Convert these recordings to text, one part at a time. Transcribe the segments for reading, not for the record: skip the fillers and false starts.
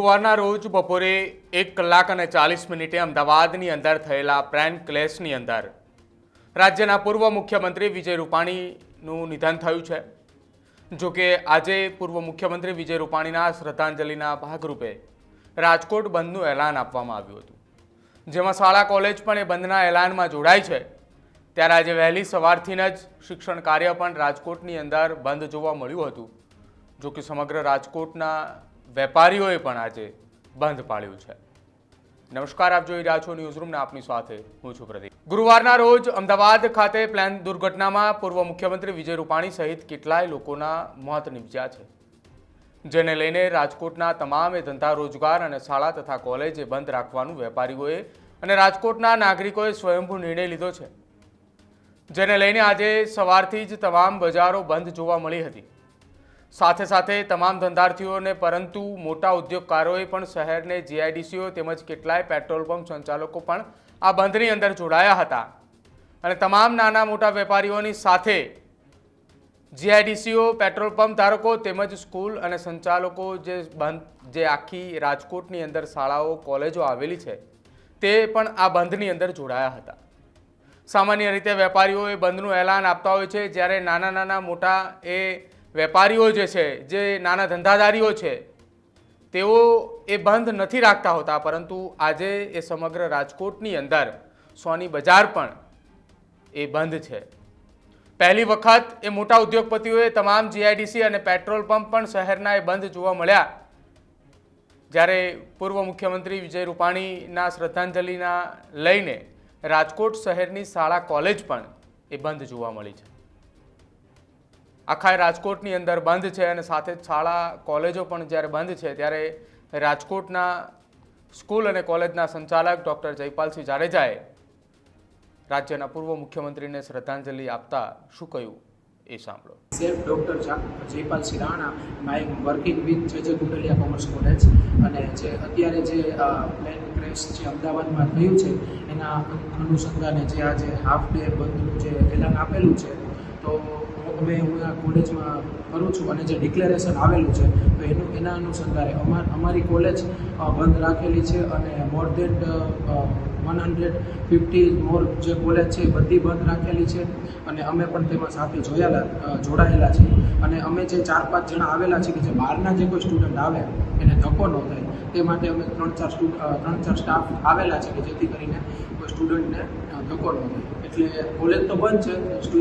ગુરુવારના રોજ બપોરે 1 કલાક અને 40 મિનિટે અમદાવાદની અંદર થયેલા પ્લેન ક્રેશની અંદર રાજ્યના પૂર્વ મુખ્યમંત્રી વિજય રૂપાણીનું નિધન થયું છે। જો કે આજે પૂર્વ મુખ્યમંત્રી વિજય રૂપાણીના શ્રદ્ધાંજલિના ભાગરૂપે રાજકોટ બંધનું એલાન આપવામાં આવ્યું હતું, જેમાં શાળા કોલેજ પણ એ બંધના એલાનમાં જોડાઈ છે। ત્યારે આજે વહેલી સવારથી જ શિક્ષણ કાર્ય પણ રાજકોટની અંદર બંધ જોવા મળ્યું હતું। જો કે સમગ્ર રાજકોટના વેપારીઓએ પણ આજે બંધ પાળ્યું છે। નમસ્કાર, આપ જોઈ રહ્યા છો ન્યૂઝરૂમ ને આપની સાથે હું છું પ્રદીપ। ગુરુવારના રોજ અમદાવાદ ખાતે પ્લેન દુર્ઘટનામાં પૂર્વ મુખ્યમંત્રી વિજય રૂપાણી સહિત કેટલાય લોકોના મોત નીપજ્યા છે, જેને લઈને રાજકોટના તમામ ધંધા રોજગાર અને શાળા તથા કોલેજે બંધ રાખવાનું વેપારીઓએ અને રાજકોટના નાગરિકોએ સ્વયંભૂ નિર્ણય લીધો છે, જેને લઈને આજે સવારથી જ તમામ બજારો બંધ જોવા મળી હતી। સાથે સાથે તમામ ધંધાર્થીઓને પરંતુ મોટા ઉદ્યોગકારોએ પણ શહેરને જીઆઈડીસીઓ તેમજ કેટલાય પેટ્રોલ પંપ સંચાલકો પણ આ બંધની અંદર જોડાયા હતા અને તમામ નાના મોટા વેપારીઓની સાથે જીઆઈડીસીઓ, પેટ્રોલ પંપ ધારકો તેમજ સ્કૂલ અને સંચાલકો જે આખી રાજકોટની અંદર શાળાઓ કોલેજો આવેલી છે તે પણ આ બંધની અંદર જોડાયા હતા। સામાન્ય રીતે વેપારીઓ એ બંધનું એલાન આપતા હોય છે, જ્યારે નાના મોટા એ વેપારીઓ જે છે, જે નાના ધંધાદારીઓ છે, તેઓ એ બંધ નથી રાખતા હોતા, પરંતુ આજે એ સમગ્ર રાજકોટની અંદર સોની બજાર પણ એ બંધ છે। પહેલી વખત એ મોટા ઉદ્યોગપતિઓએ તમામ જીઆઈડીસી અને પેટ્રોલ પંપ પણ શહેરના એ બંધ જોવા મળ્યા, જ્યારે પૂર્વ મુખ્યમંત્રી વિજય રૂપાણીના શ્રદ્ધાંજલિના લઈને રાજકોટ શહેરની શાળા કોલેજ પણ એ બંધ જોવા મળી છે। આખા રાજકોટની અંદર બંધ છે અને સાથે જ શાળા કોલેજો પણ જ્યારે બંધ છે, ત્યારે રાજકોટના સ્કૂલ અને કોલેજના સંચાલક ડૉક્ટર જયપાલસિંહ જાડેજાએ રાજ્યના પૂર્વ મુખ્યમંત્રીને શ્રદ્ધાંજલિ આપતા શું કહ્યું એ સાંભળો। Safe doctor Jaypalsinh Rana, my working with જે કુંડલિયા કોમર્સ કોલેજ, અને જે અત્યારે જે પ્લેન ક્રેશ જે અમદાવાદમાં થયું છે એના અનુસંધાને જે આજે હાફ ડે બંધનું જે એલાન આપેલું છે, તો હું આ કોલેજમાં કરું છું અને જે ડિક્લેરેશન આવેલું છે તો એના અનુસંધાને અમારી કોલેજ બંધ રાખેલી છે અને મોર દેન 150 મોર જે કોલેજ છે એ બધી બંધ રાખેલી છે અને અમે પણ તેમાં સાથે જોડાયેલા છીએ। અને અમે જે 4-5 જણા આવેલા છીએ કે જે બહારના જે કોઈ સ્ટુડન્ટ આવે એને ધક્કો ન થાય તે માટે અમે 3-4 સ્ટાફ આવેલા છે કે જેથી કરીને કોઈ સ્ટુડન્ટને ધક્કો ન થાય। એટલે કોલેજ તો બંધ છે,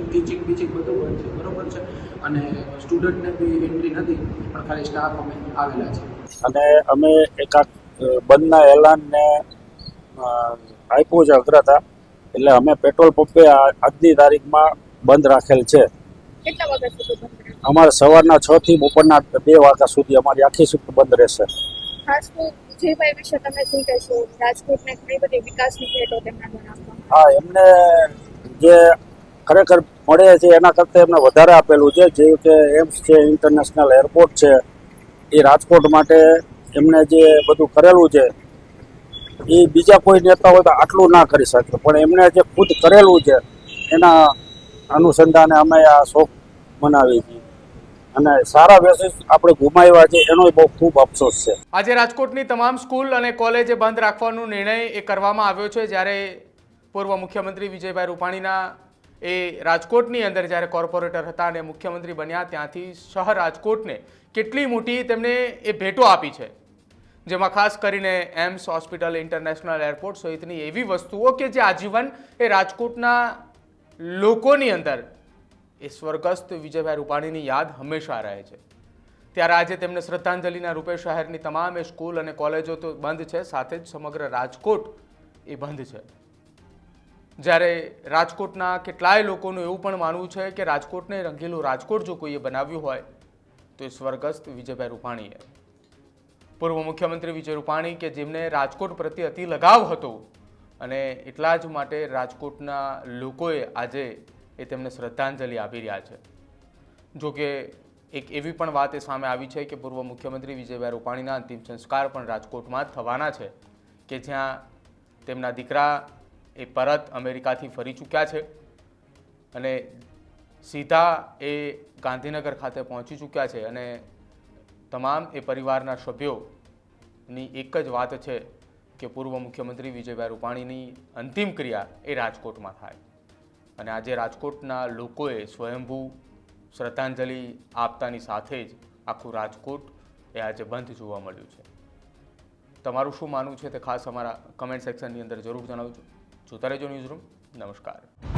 ટીચિંગ બધું બંધ છે, બરોબર છે, અને સ્ટુડન્ટને બી એન્ટ્રી નથી, પણ ખાલી સ્ટાફ અમે આવેલા છે। અને અમે એકાદ બંધના એલાનને આપ્યું છે અગ્રતા, એટલે અમે પેટ્રોલ પંપે આજની તારીખમાં બંધ રાખેલ છે। કેટલા વાગ્યા સુધી બંધ? અમારે સવારના 6 થી બપોરના 2 વાગ્યા સુધી અમારી આખી શિફ્ટ બંધ રહેશે। ખાસ તો વિજયભાઈ વિશે તમે શું કહેશો? રાજકોટને ઘણી બધી વિકાસની ભેટો તેમના જણાવવામાં? હા, એમને જે ખરેખર મળે છે એના કરતાં એમને વધારે આપેલું છે, જેવું કે એમ્સ છે, ઇન્ટરનેશનલ એરપોર્ટ છે, એ રાજકોટ માટે એમને જે બધું કરેલું છે એ બીજા કોઈ નેતા હોય તો આટલું ના કરી શકે, પણ એમને જે ખુદ કરેલું છે એના અનુસંધાને અમે આ શોક મનાવીએ છીએ અને સારા બેસિસ આપણે ગુમાવ્યા છે એનો બહુ ખૂબ અફસોસ છે। આજે રાજકોટની તમામ સ્કૂલ અને કોલેજે બંધ રાખવાનો નિર્ણય એ કરવામાં આવ્યો છે, જ્યારે પૂર્વ મુખ્યમંત્રી વિજયભાઈ રૂપાણીના એ રાજકોટની અંદર જ્યારે કોર્પોરેટર હતા અને મુખ્યમંત્રી બન્યા ત્યાંથી શહેર રાજકોટને કેટલી મોટી તેમને એ ભેટો આપી છે, જેમાં ખાસ કરીને એમ્સ હોસ્પિટલ, ઇન્ટરનેશનલ એરપોર્ટ સહિતની એવી વસ્તુઓ કે જે આજીવન એ રાજકોટના લોકોની અંદર એ સ્વર્ગસ્થ વિજયભાઈ રૂપાણીની યાદ હંમેશા રહે છે। ત્યારે આજે તેમને શ્રદ્ધાંજલિના રૂપે શહેરની તમામ એ સ્કૂલ અને કોલેજો તો બંધ છે, સાથે જ સમગ્ર રાજકોટ એ બંધ છે। જ્યારે રાજકોટના કેટલાય લોકોનું એવું પણ માનવું છે કે રાજકોટને રંગીલું રાજકોટ જો કોઈએ બનાવ્યું હોય તો એ સ્વર્ગસ્થ વિજયભાઈ રૂપાણીએ। પૂર્વ મુખ્યમંત્રી વિજય રૂપાણી કે જેમને રાજકોટ પ્રત્યે અતિ લગાવ હતો અને એટલા જ માટે રાજકોટના લોકોએ આજે એ તેમને શ્રદ્ધાંજલિ આપી રહ્યા છે। જો કે એક એવી પણ વાત એ સામે આવી છે કે પૂર્વ મુખ્યમંત્રી વિજયભાઈ રૂપાણીના અંતિમ સંસ્કાર પણ રાજકોટમાં જ થવાના છે, કે જ્યાં તેમના દીકરા એ પરત અમેરિકાથી ફરી ચૂક્યા છે અને સીધા એ ગાંધીનગર ખાતે પહોંચી ચૂક્યા છે અને તમામ એ પરિવારના સભ્યો ની એક જ વાત છે કે પૂર્વ મુખ્યમંત્રી વિજયભાઈ રૂપાણીની અંતિમ ક્રિયા એ રાજકોટમાં થાય. અને આજે રાજકોટના લોકોએ સ્વયંભૂ શ્રદ્ધાંજલિ આપતાની સાથે જ આખું રાજકોટ એ આજે બંધ જોવા મળ્યું છે. તમારું શું માનવું છે તે ખાસ અમારા કમેન્ટ સેક્શનની અંદર જરૂર જણાવજો. જોતા રહેજો ન્યૂઝરૂમ. નમસ્કાર.